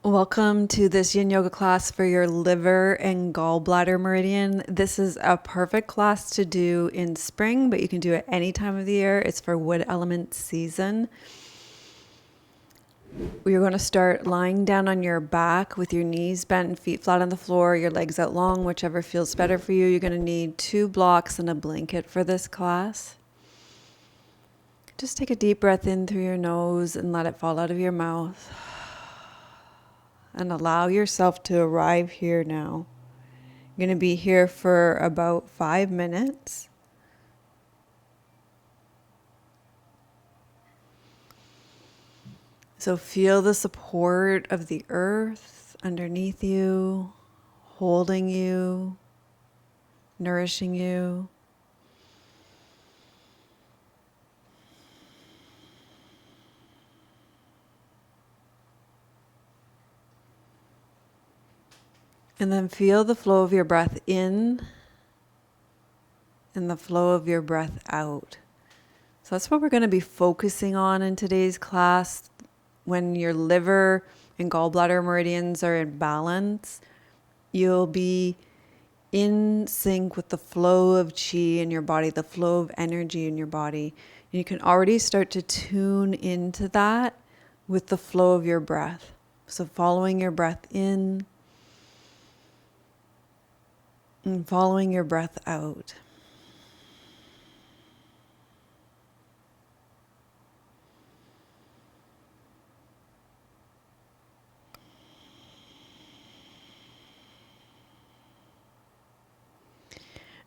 Welcome to this yin yoga class for your liver and gallbladder meridian. This is a perfect class to do in spring, but you can do it any time of the year. It's for wood element season. You're going to start lying down on your back with your knees bent and feet flat on the floor, your legs out long, whichever feels better for you. You're going to need 2 blocks and a blanket for this class. Just take a deep breath in through your nose and let it fall out of your mouth. And allow yourself to arrive here now. You're going to be here for about 5 minutes. So feel the support of the earth underneath you, holding you, nourishing you. And then feel the flow of your breath in and the flow of your breath out. So that's what we're going to be focusing on in today's class. When your liver and gallbladder meridians are in balance, you'll be in sync with the flow of chi in your body, the flow of energy in your body. And you can already start to tune into that with the flow of your breath. So following your breath in and following your breath out.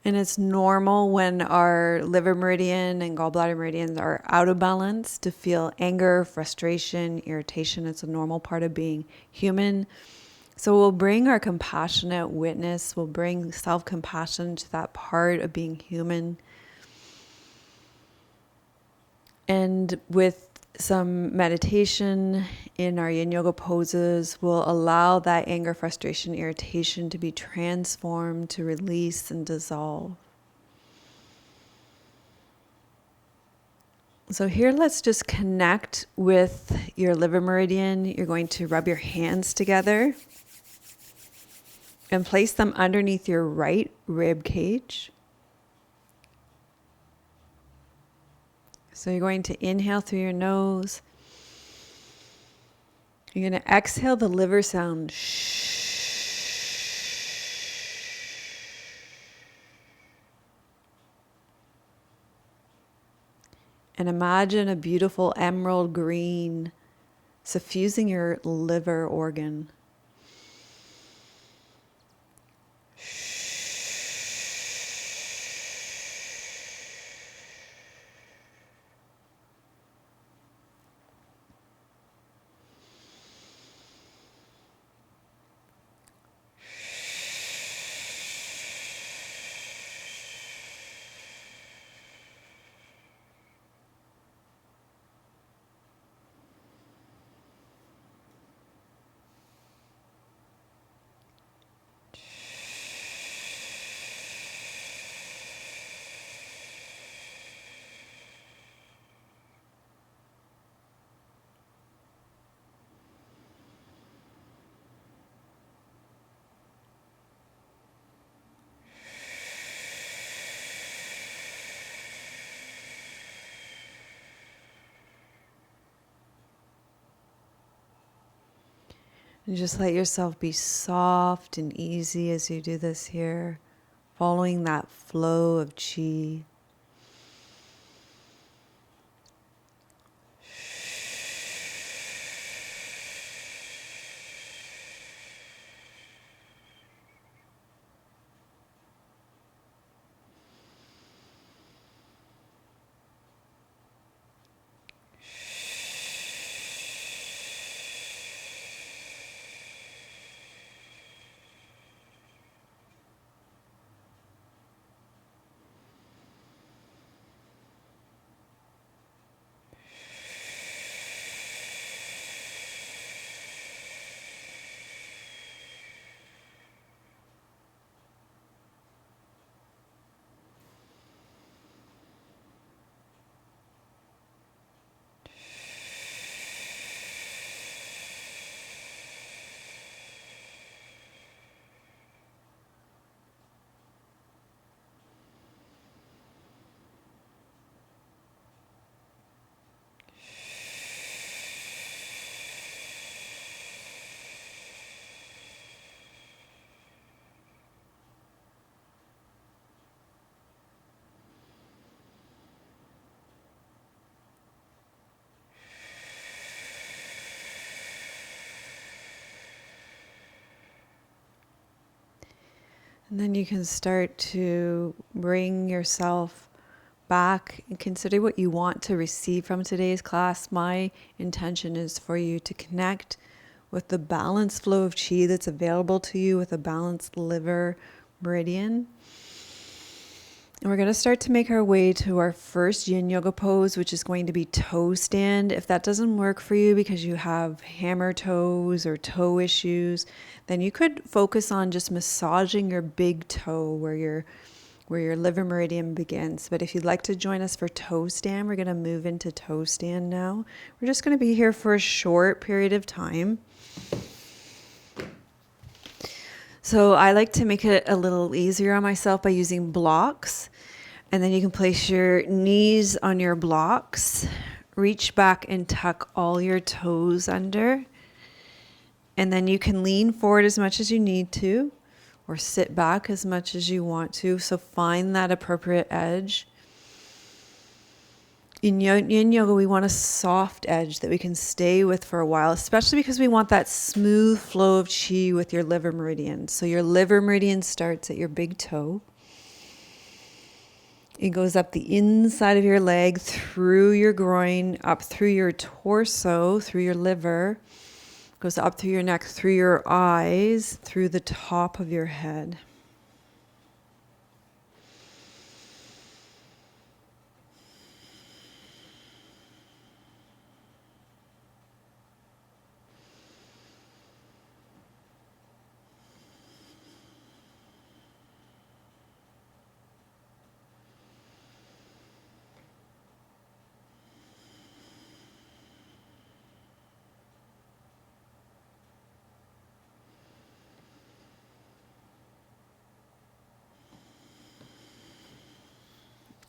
And it's normal when our liver meridian and gallbladder meridians are out of balance to feel anger, frustration, irritation. It's a normal part of being human. So we'll bring our compassionate witness, we'll bring self-compassion to that part of being human. And with some meditation in our yin yoga poses, we'll allow that anger, frustration, irritation to be transformed, to release and dissolve. So here, let's just connect with your liver meridian. You're going to rub your hands together and place them underneath your right rib cage. So you're going to inhale through your nose. You're going to exhale the liver sound. Shh. And imagine a beautiful emerald green suffusing your liver organ. And just let yourself be soft and easy as you do this here, following that flow of chi. And then you can start to bring yourself back and consider what you want to receive from today's class. My intention is for you to connect with the balanced flow of chi that's available to you with a balanced liver meridian. And we're going to start to make our way to our first yin yoga pose, which is going to be toe stand. If that doesn't work for you because you have hammer toes or toe issues, then you could focus on just massaging your big toe where your liver meridian begins. But if you'd like to join us for toe stand, we're going to move into toe stand now. We're just going to be here for a short period of time. So I like to make it a little easier on myself by using blocks. And then you can place your knees on your blocks, reach back and tuck all your toes under. And then you can lean forward as much as you need to, or sit back as much as you want to. So find that appropriate edge. In yin yoga, we want a soft edge that we can stay with for a while, especially because we want that smooth flow of chi with your liver meridian. So your liver meridian starts at your big toe. It goes up the inside of your leg, through your groin, up through your torso, through your liver. Goes up through your neck, through your eyes, through the top of your head.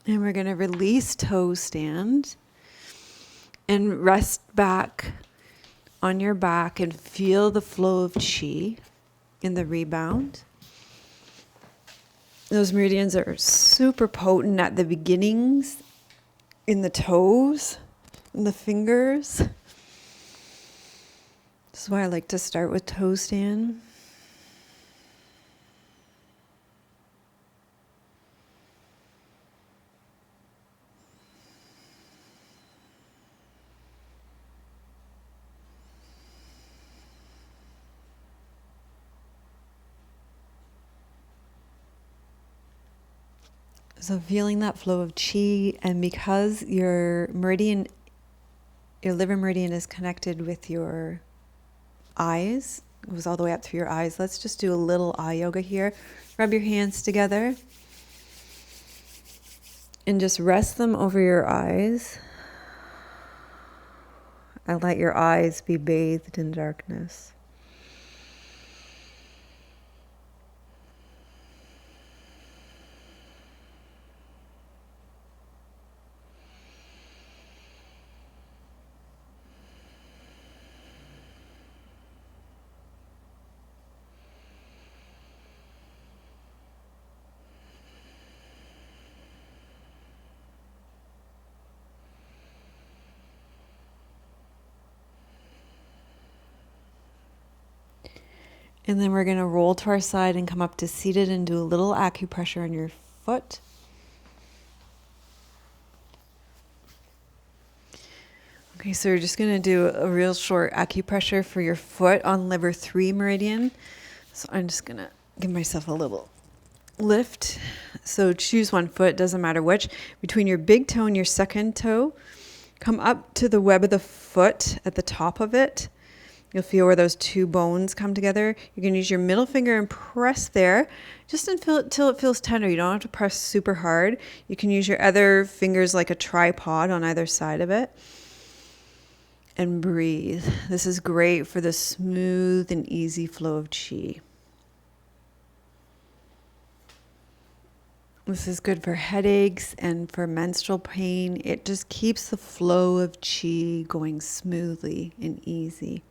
And we're going to release toe stand and rest back on your back and feel the flow of chi in the rebound. Those meridians are super potent at the beginnings, in the toes, in the fingers. This is why I like to start with toe stand. So feeling that flow of chi, and because your meridian, your liver meridian is connected with your eyes, it goes all the way up through your eyes. Let's just do a little eye yoga here. Rub your hands together and just rest them over your eyes and let your eyes be bathed in darkness. And then we're going to roll to our side and come up to seated and do a little acupressure on your foot. Okay, so we're just going to do a real short acupressure for your foot on liver 3 meridian. So I'm just going to give myself a little lift. So choose one foot, doesn't matter which. Between your big toe and your second toe, come up to the web of the foot at the top of it. You'll feel where those two bones come together. You can use your middle finger and press there just until it feels tender. You don't have to press super hard. You can use your other fingers like a tripod on either side of it. And breathe. This is great for the smooth and easy flow of chi. This is good for headaches and for menstrual pain. It just keeps the flow of chi going smoothly and easy.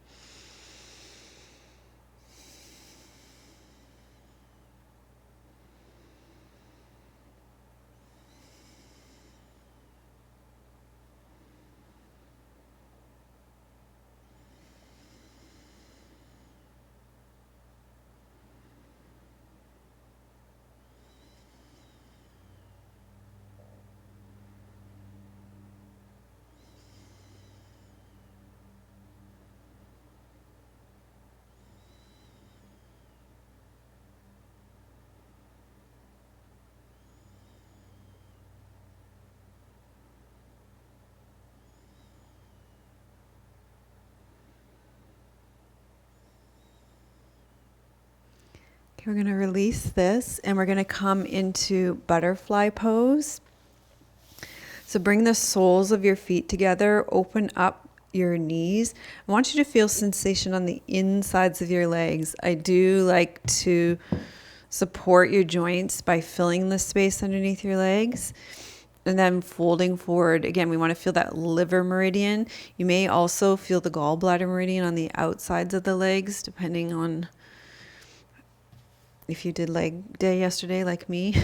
Okay, we're going to release this and we're going to come into butterfly pose. So bring the soles of your feet together, open up your knees. I want you to feel sensation on the insides of your legs. I do like to support your joints by filling the space underneath your legs. And then folding forward. Again, we want to feel that liver meridian. You may also feel the gallbladder meridian on the outsides of the legs, depending on if you did leg day yesterday like me.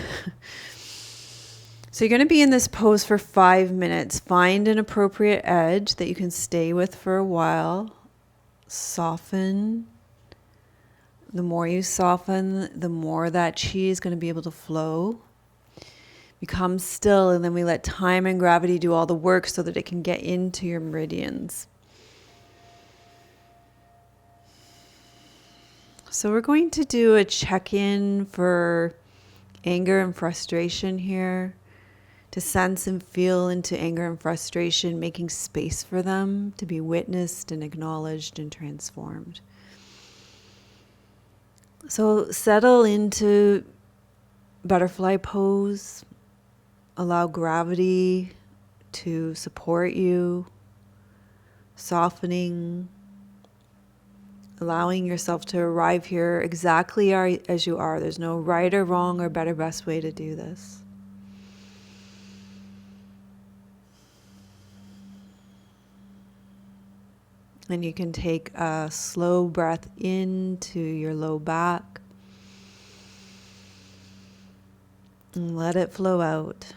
So you're going to be in this pose for 5 minutes. Find an appropriate edge that you can stay with for a while. Soften. The more you soften, the more that chi is going to be able to flow. Become still, and then we let time and gravity do all the work so that it can get into your meridians. So we're going to do a check-in for anger and frustration here, to sense and feel into anger and frustration, making space for them to be witnessed and acknowledged and transformed. So settle into butterfly pose. Allow gravity to support you, softening, allowing yourself to arrive here exactly as you are. There's no right or wrong or better, best way to do this. And you can take a slow breath into your low back and let it flow out.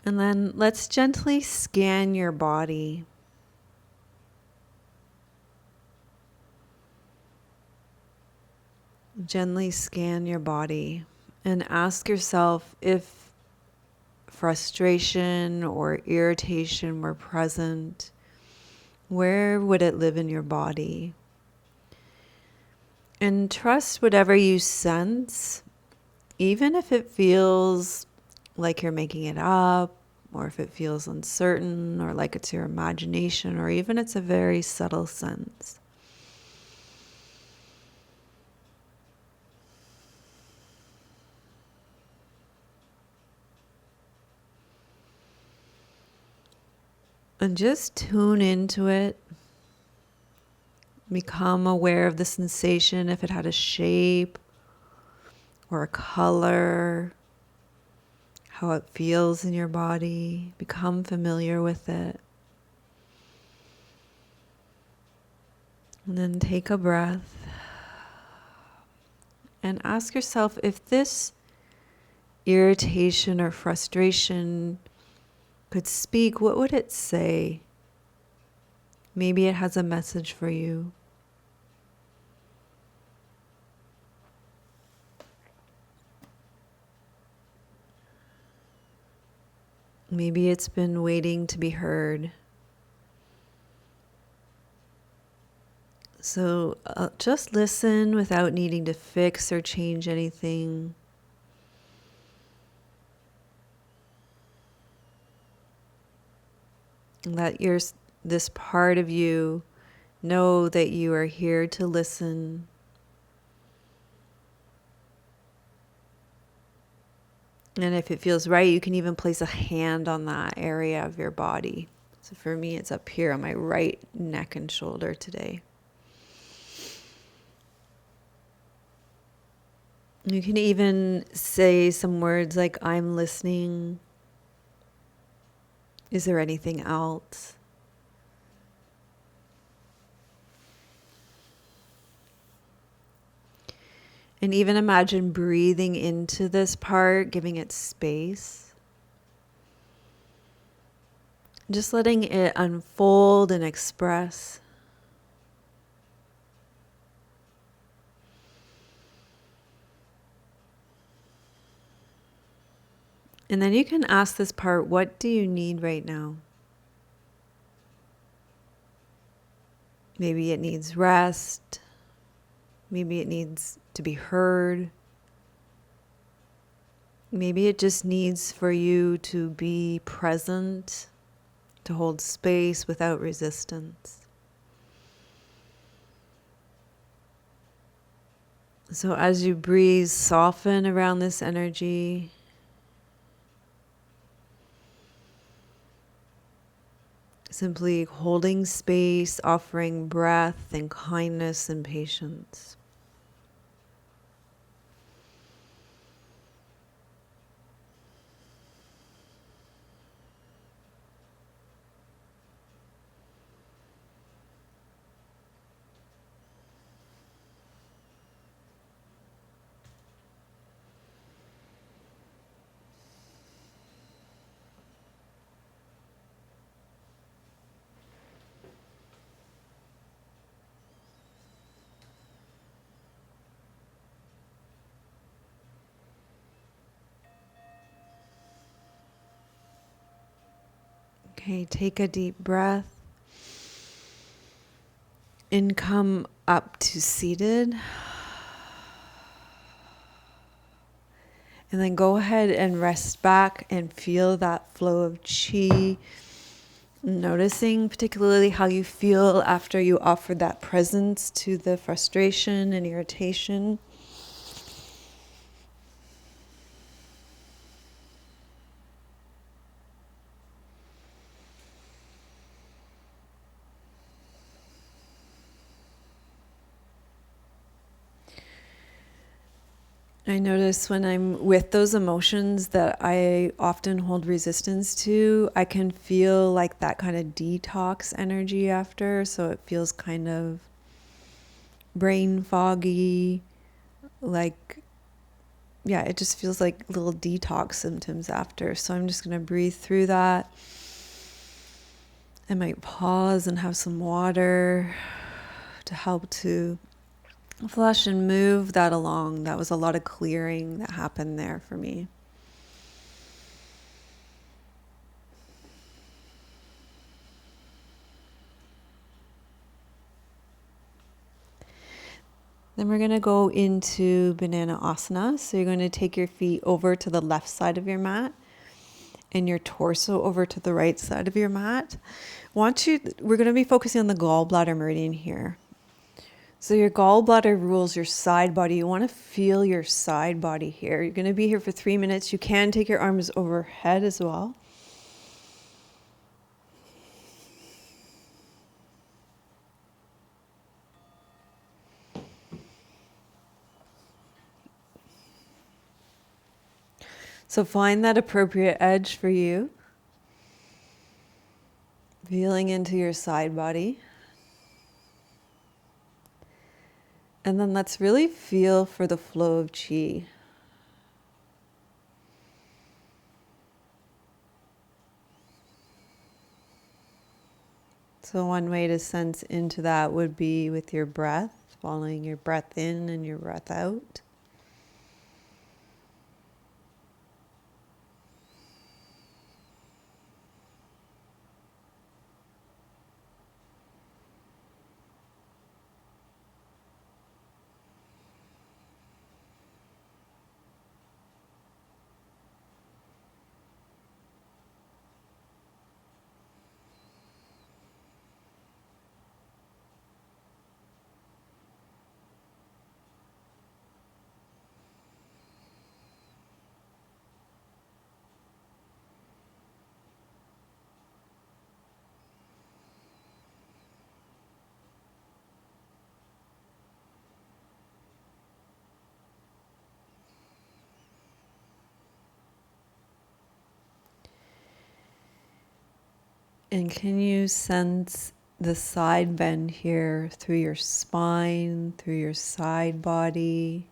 And then let's gently scan your body. Gently scan your body and ask yourself if frustration or irritation were present, where would it live in your body? And trust whatever you sense, even if it feels like you're making it up, or if it feels uncertain, or like it's your imagination, or even it's a very subtle sense. And just tune into it. Become aware of the sensation, if it had a shape or a color, how it feels in your body. Become familiar with it. And then take a breath and ask yourself if this irritation or frustration could speak, what would it say? Maybe it has a message for you. Maybe it's been waiting to be heard. So just listen without needing to fix or change anything. Let this part of you know that you are here to listen. And if it feels right, you can even place a hand on that area of your body. So for me, it's up here on my right neck and shoulder today. You can even say some words like, I'm listening. Is there anything else? And even imagine breathing into this part, giving it space. Just letting it unfold and express. And then you can ask this part, what do you need right now? Maybe it needs rest. Maybe it needs to be heard. Maybe it just needs for you to be present to hold space without resistance. So as you breathe, soften around this energy. Simply holding space, offering breath and kindness and patience. Okay, take a deep breath and come up to seated. And then go ahead and rest back and feel that flow of chi. Noticing particularly how you feel after you offer that presence to the frustration and irritation. I notice when I'm with those emotions that I often hold resistance to, I can feel like that kind of detox energy after. So it feels kind of brain foggy, like, yeah, it just feels like little detox symptoms after. So I'm just going to breathe through that. I might pause and have some water to help to flush and move that along. That was a lot of clearing that happened there for me. Then we're going to go into Banana Asana. So you're going to take your feet over to the left side of your mat and your torso over to the right side of your mat. We're going to be focusing on the Gallbladder Meridian here. So your gallbladder rules your side body. You want to feel your side body here. You're going to be here for 3 minutes. You can take your arms overhead as well. So find that appropriate edge for you. Feeling into your side body. And then let's really feel for the flow of chi. So one way to sense into that would be with your breath, following your breath in and your breath out. And can you sense the side bend here through your spine, through your side body?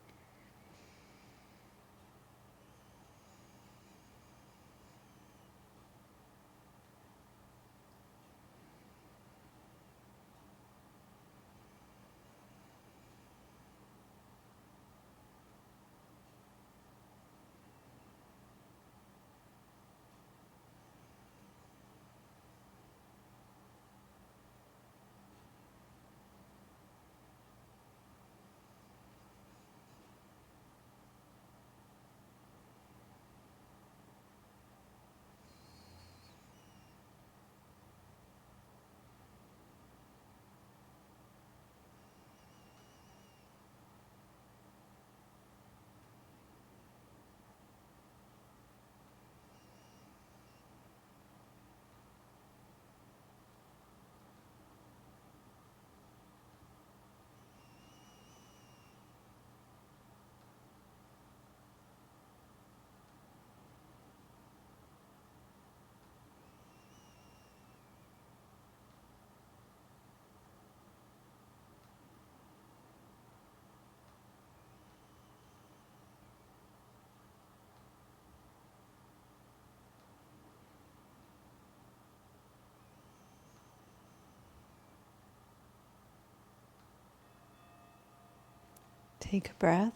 Take a breath.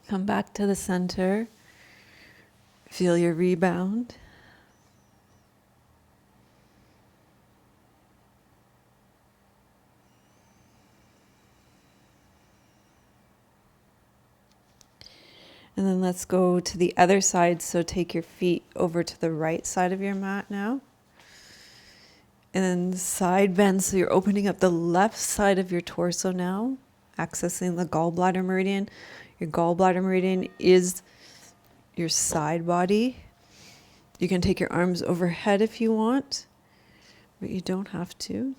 Come back to the center. Feel your rebound. And then let's go to the other side. So take your feet over to the right side of your mat now. And then side bend. So you're opening up the left side of your torso now, accessing the gallbladder meridian. Your gallbladder meridian is your side body. You can take your arms overhead if you want, but you don't have to.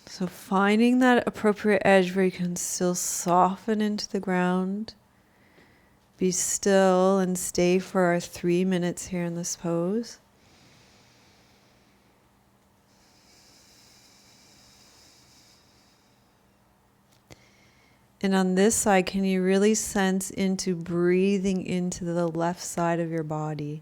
So finding that appropriate edge where you can still soften into the ground. Be still and stay for our 3 minutes here in this pose. And on this side, can you really sense into breathing into the left side of your body?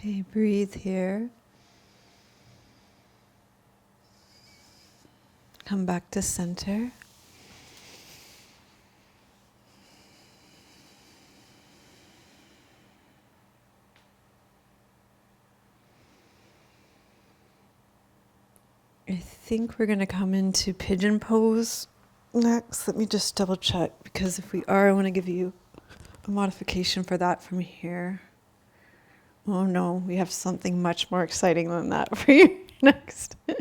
Okay, breathe here. Come back to center. I think we're going to come into pigeon pose next. Let me just double check, because if we are, I want to give you a modification for that from here. Oh no, we have something much more exciting than that for you next. We're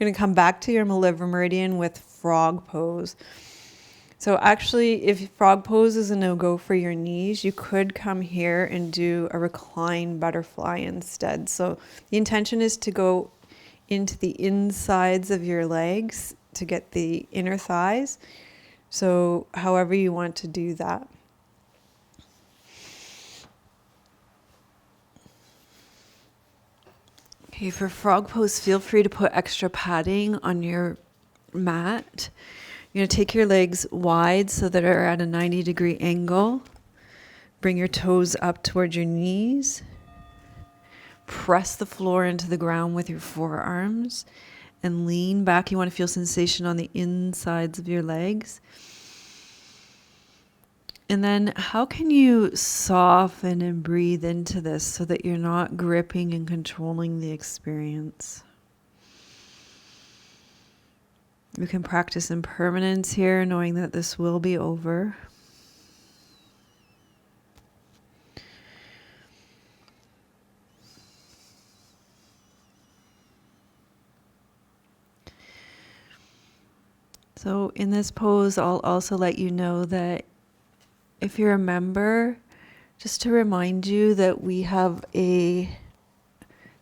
going to come back to your liver meridian with frog pose. So actually, if frog pose is a no-go for your knees, you could come here and do a reclined butterfly instead. So the intention is to go into the insides of your legs to get the inner thighs. So however you want to do that. Okay, for frog pose, feel free to put extra padding on your mat. You're going to take your legs wide so that are at a 90-degree angle. Bring your toes up towards your knees. press the floor into the ground with your forearms and lean back. You want to feel sensation on the insides of your legs. And then how can you soften and breathe into this so that you're not gripping and controlling the experience? You can practice impermanence here, knowing that this will be over. So in this pose, I'll also let you know that if you're a member, just to remind you that we have a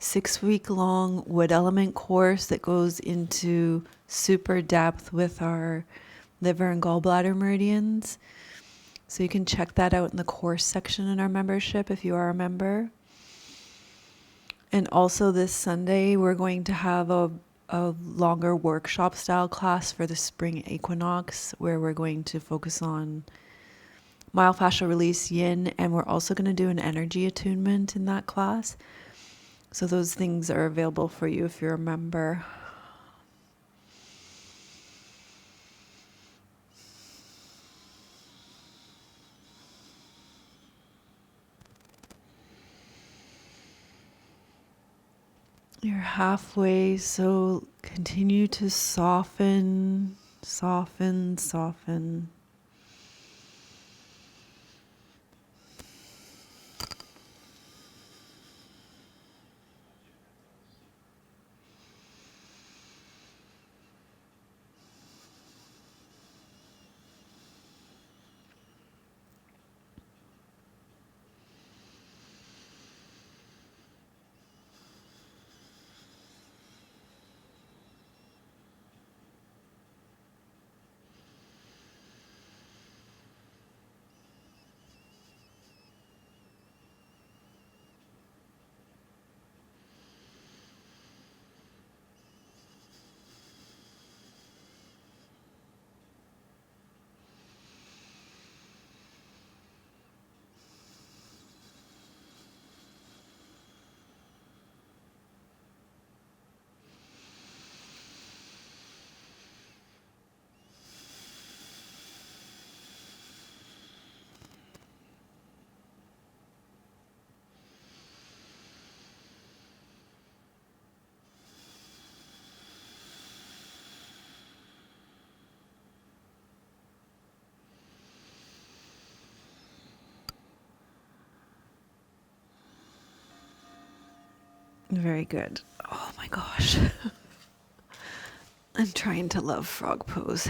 6-week-long wood element course that goes into super depth with our liver and gallbladder meridians. So you can check that out in the course section in our membership if you are a member. And also this Sunday, we're going to have a longer workshop style class for the spring equinox, where we're going to focus on myofascial release, yin, and we're also going to do an energy attunement in that class. So those things are available for you if you're a member. You're halfway, so continue to soften, soften, soften. Very good. Oh my gosh. I'm trying to love frog pose.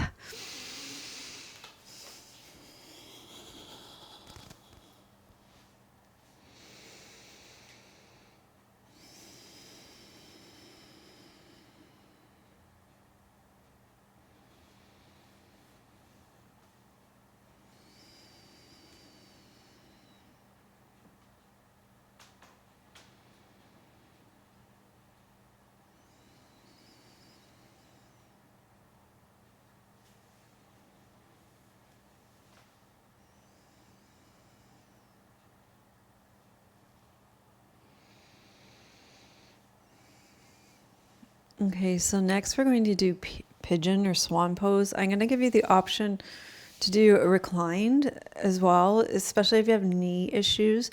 Okay, so next we're going to do pigeon or swan pose. I'm going to give you the option to do a reclined as well, especially if you have knee issues.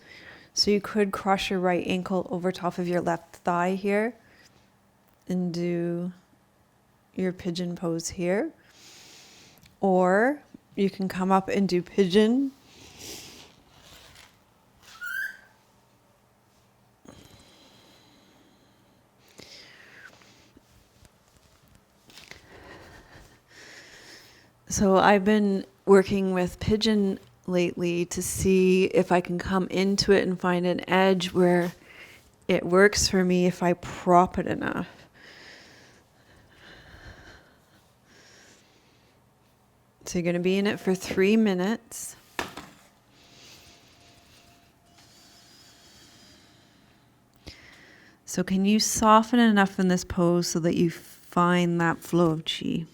So you could cross your right ankle over top of your left thigh here and do your pigeon pose here. Or you can come up and do pigeon. So I've been working with pigeon lately to see if I can come into it and find an edge where it works for me if I prop it enough. So you're going to be in it for 3 minutes. So can you soften enough in this pose so that you find that flow of chi?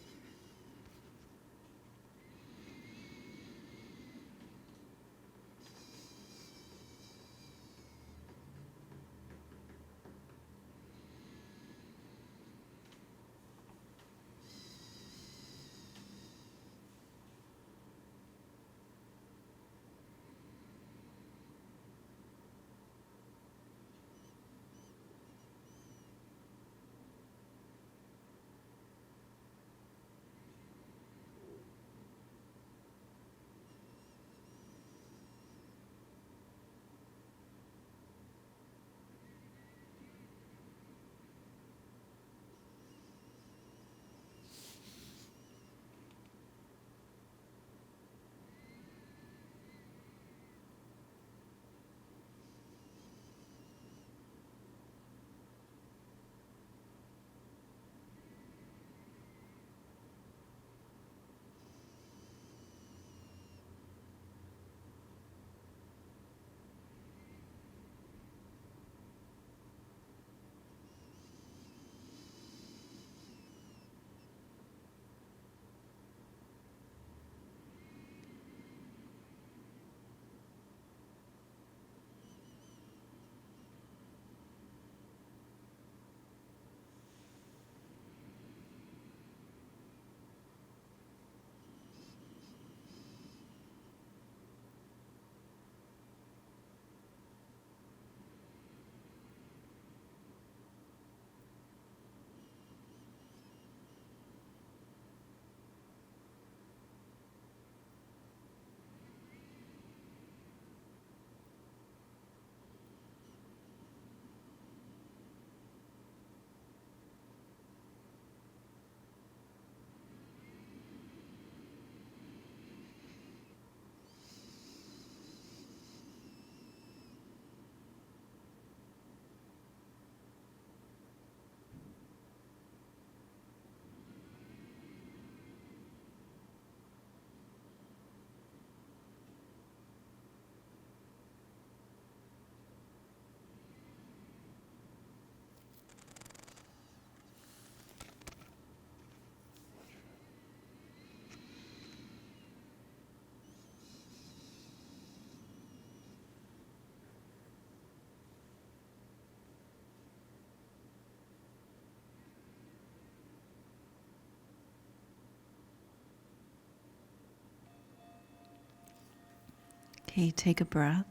Okay, take a breath.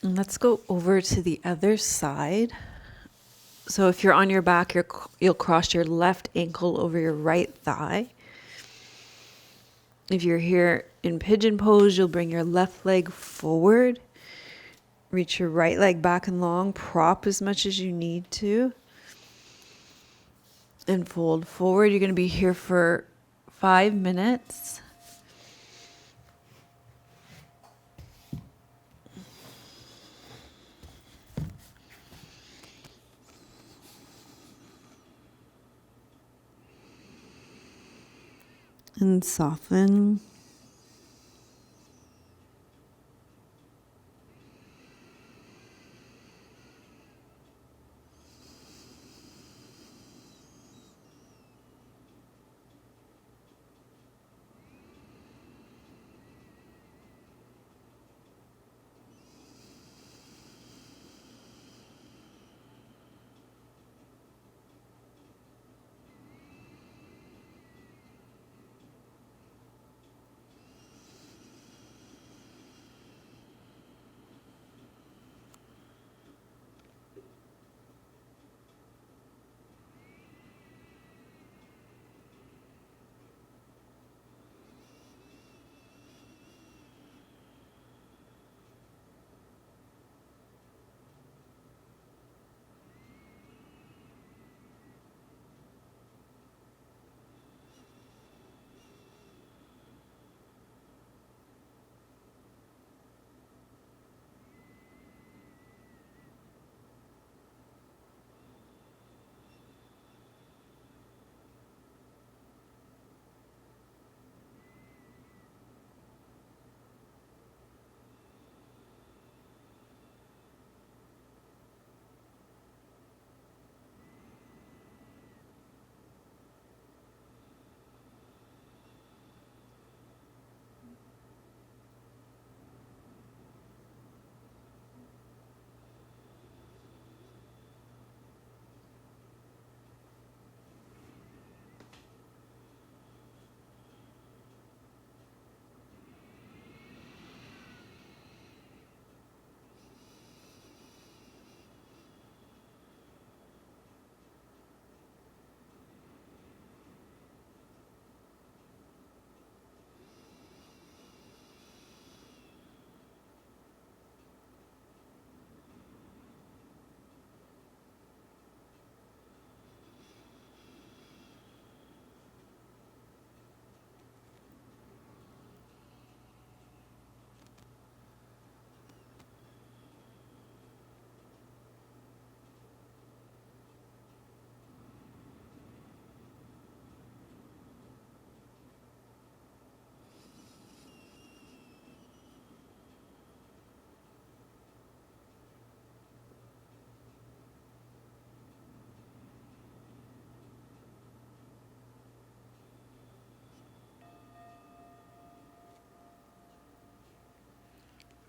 And let's go over to the other side. So if you're on your back, you'll cross your left ankle over your right thigh. If you're here in pigeon pose, you'll bring your left leg forward. Reach your right leg back and long. Prop as much as you need to. And fold forward. You're going to be here for 5 minutes. And soften.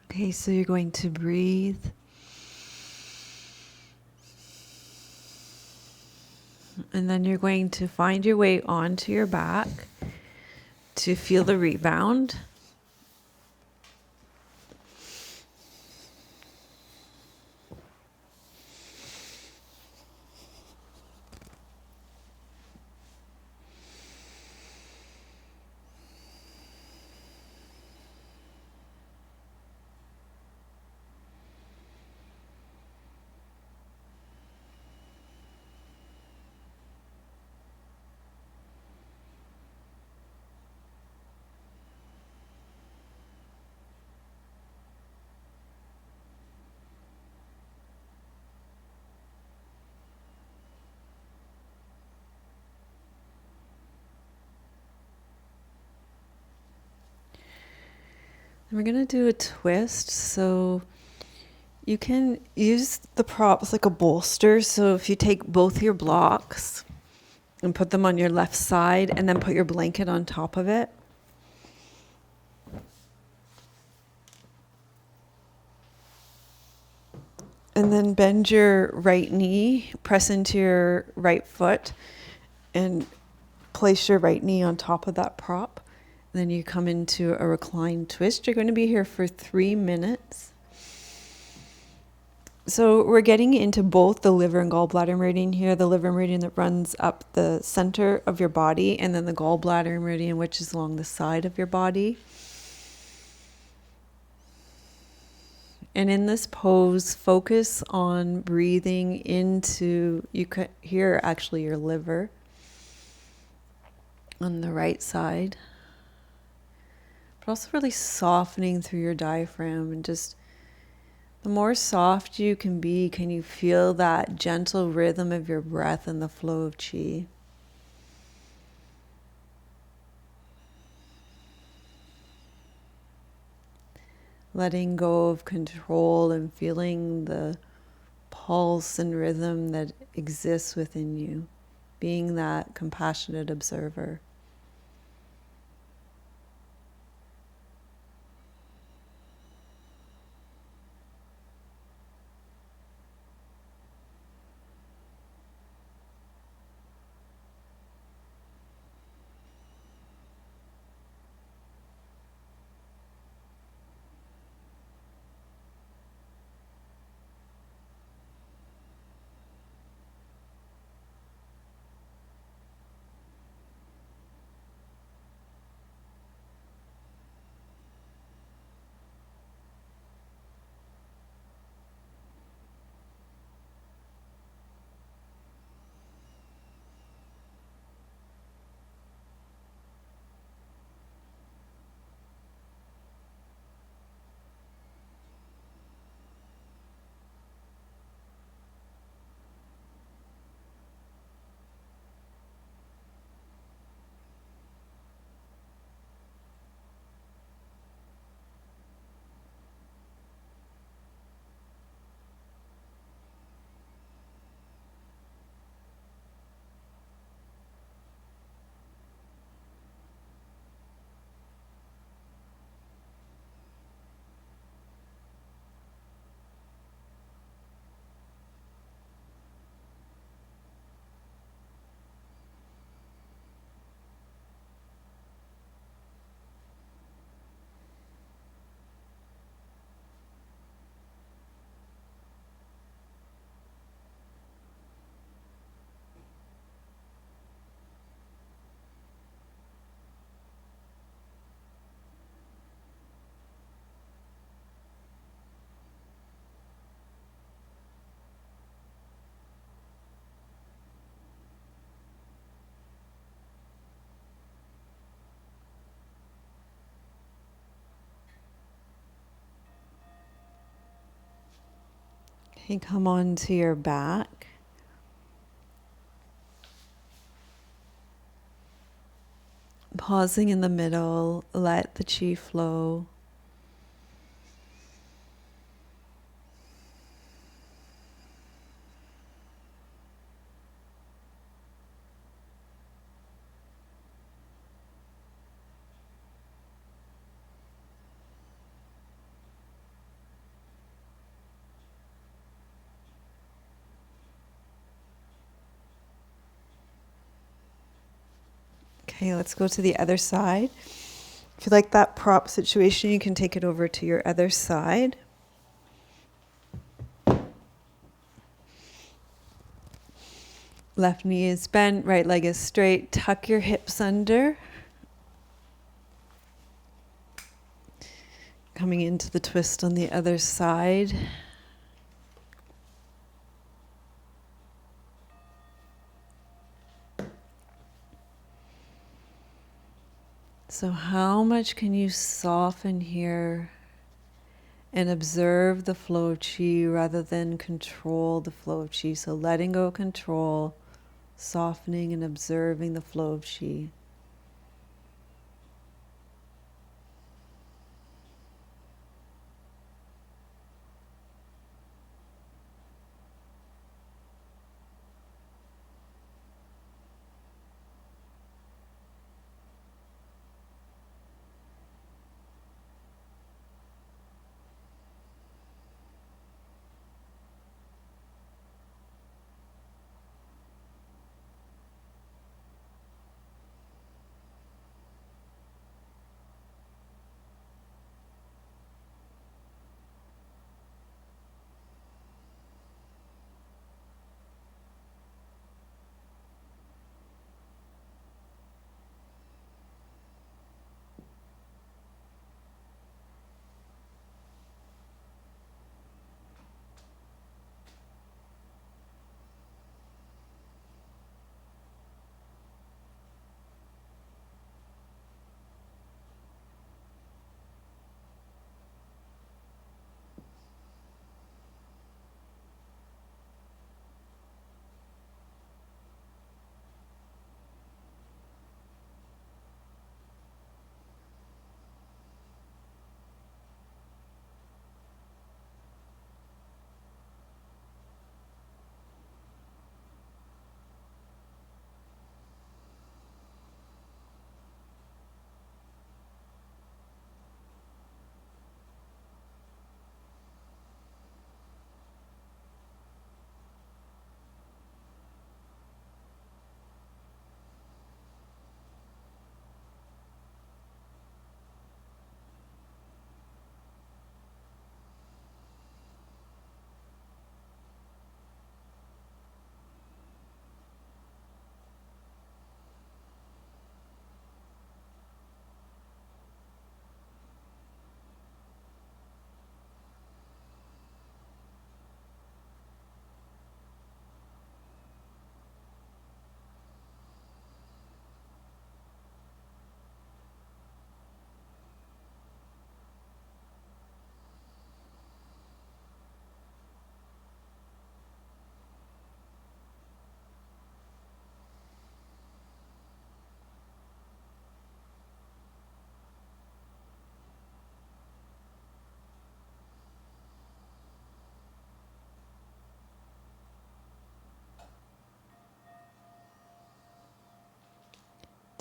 Okay, so you're going to breathe. And then you're going to find your way onto your back to feel the rebound. And we're going to do a twist. So you can use the props like a bolster. So if you take both your blocks and put them on your left side and then put your blanket on top of it. And then bend your right knee, press into your right foot, and place your right knee on top of that prop. And then you come into a reclined twist. You're going to be here for 3 minutes. So we're getting into both the liver and gallbladder meridian here. The liver meridian that runs up the center of your body, and then the gallbladder meridian, which is along the side of your body. And in this pose, focus on breathing into, you could hear actually your liver on the right side, but also really softening through your diaphragm. And just the more soft you can be, can you feel that gentle rhythm of your breath and the flow of chi? Letting go of control and feeling the pulse and rhythm that exists within you, being that compassionate observer. Okay, come on to your back. Pausing in the middle, let the chi flow. Okay, let's go to the other side. If you like that prop situation, you can take it over to your other side. Left knee is bent, right leg is straight. Tuck your hips under. Coming into the twist on the other side. So how much can you soften here and observe the flow of chi rather than control the flow of chi? So letting go of control, softening and observing the flow of chi.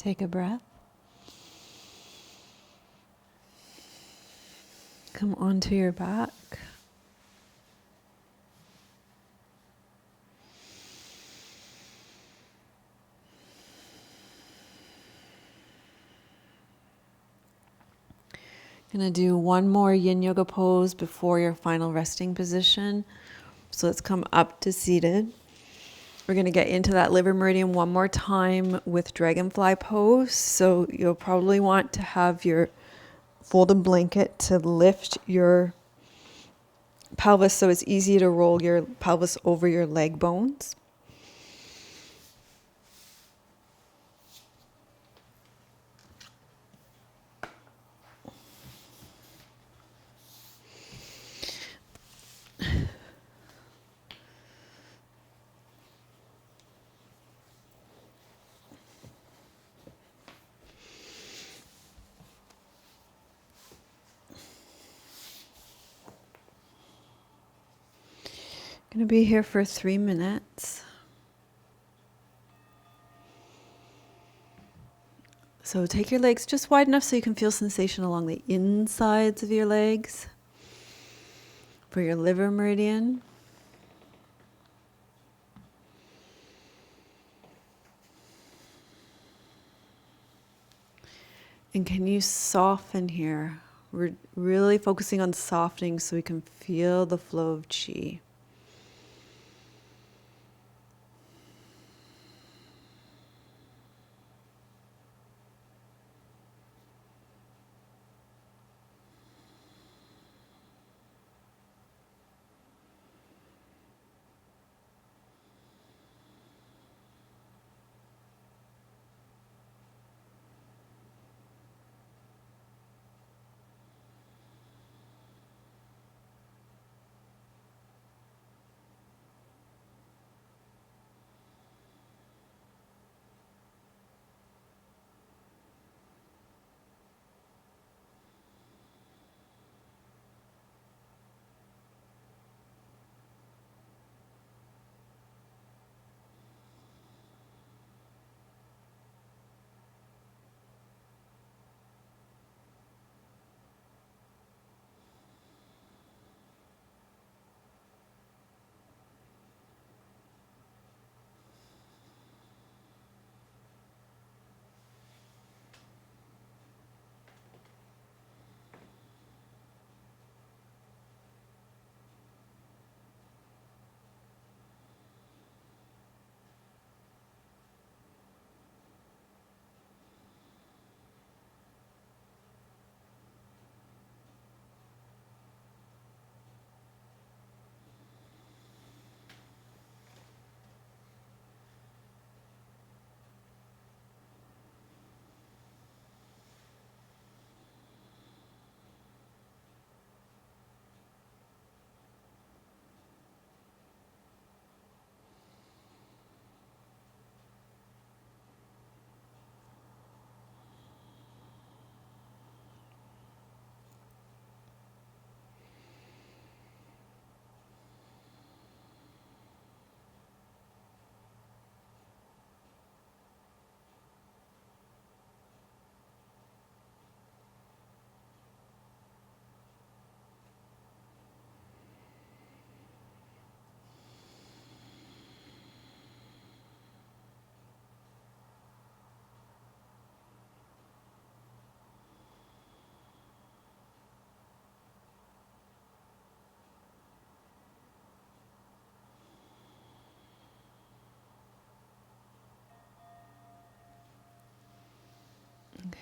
Take a breath. Come onto your back. Gonna do one more yin yoga pose before your final resting position. So let's come up to seated. We're gonna get into that liver meridian one more time with dragonfly pose. So you'll probably want to have your folded blanket to lift your pelvis so it's easy to roll your pelvis over your leg bones. Going to be here for 3 minutes. So take your legs just wide enough so you can feel sensation along the insides of your legs for your liver meridian. And can you soften here? We're really focusing on softening so we can feel the flow of chi.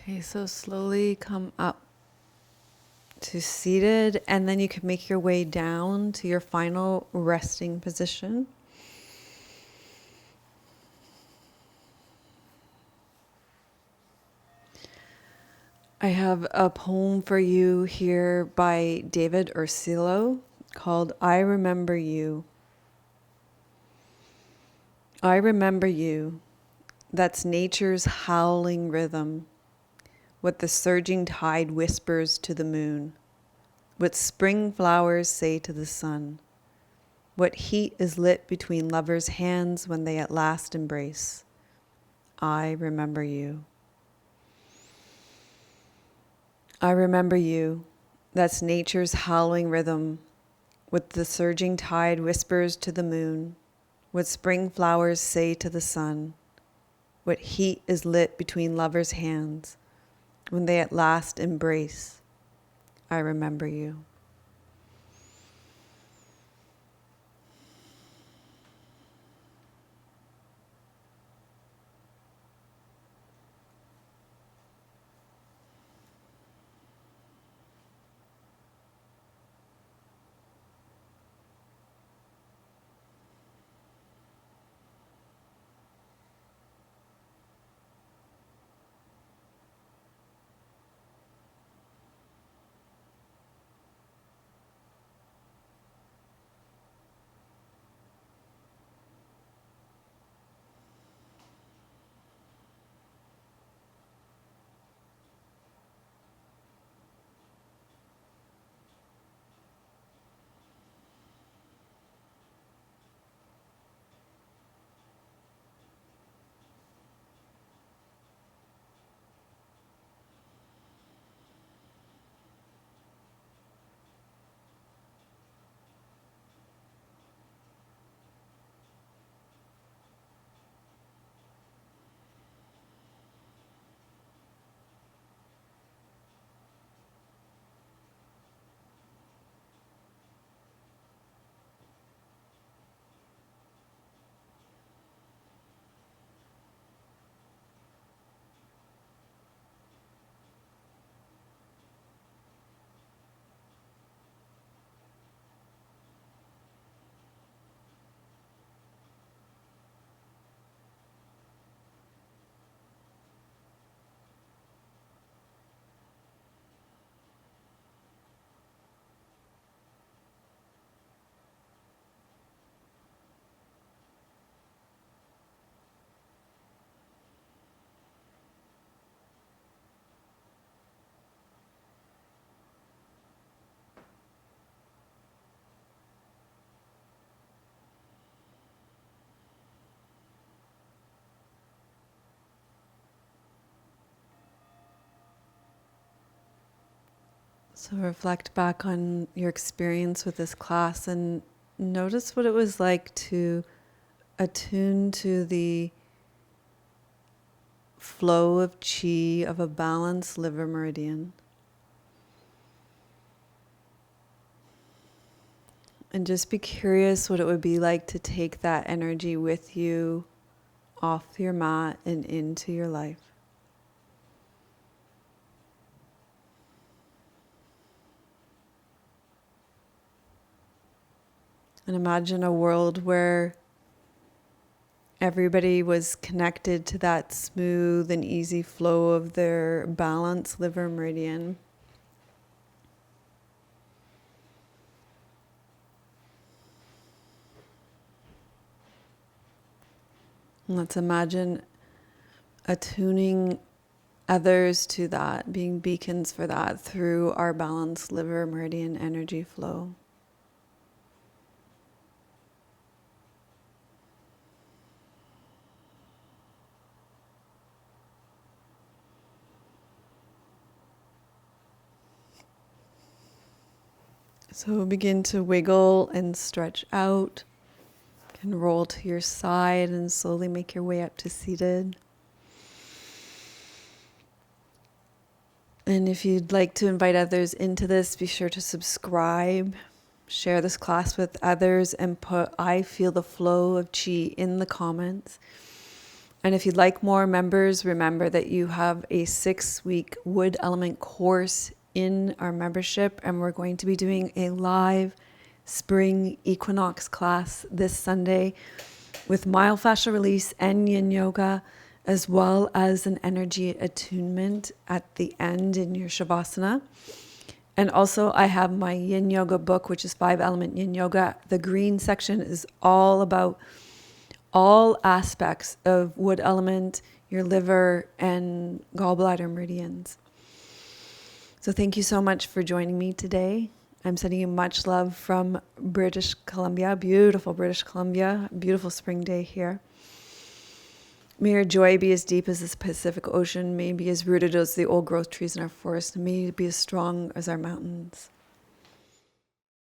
Okay, so slowly come up to seated, and then you can make your way down to your final resting position. I have a poem for you here by David Ursillo called I Remember You. I remember you. That's nature's howling rhythm. What the surging tide whispers to the moon. What spring flowers say to the sun. What heat is lit between lovers' hands when they at last embrace. I remember you. I remember you. That's nature's howling rhythm. What the surging tide whispers to the moon. What spring flowers say to the sun. What heat is lit between lovers' hands when they at last embrace. I remember you. So reflect back on your experience with this class and notice what it was like to attune to the flow of chi of a balanced liver meridian. And just be curious what it would be like to take that energy with you off your mat and into your life. And imagine a world where everybody was connected to that smooth and easy flow of their balanced liver meridian. And let's imagine attuning others to that, being beacons for that through our balanced liver meridian energy flow. So begin to wiggle and stretch out. You can roll to your side and slowly make your way up to seated. And if you'd like to invite others into this, be sure to subscribe, share this class with others, and put "I feel the flow of chi" in the comments. And if you'd like more members, remember that you have a 6-week wood element course in our membership, and we're going to be doing a live spring equinox class this Sunday with myofascial release and yin yoga, as well as an energy attunement at the end in your shavasana. And also I have my yin yoga book, which is 5 Element Yin Yoga. The green section is all about all aspects of wood element, your liver, and gallbladder meridians. So thank you so much for joining me today. I'm sending you much love from British Columbia, beautiful British Columbia, beautiful spring day here. May your joy be as deep as the Pacific Ocean. May it be as rooted as the old growth trees in our forest. And may it be as strong as our mountains.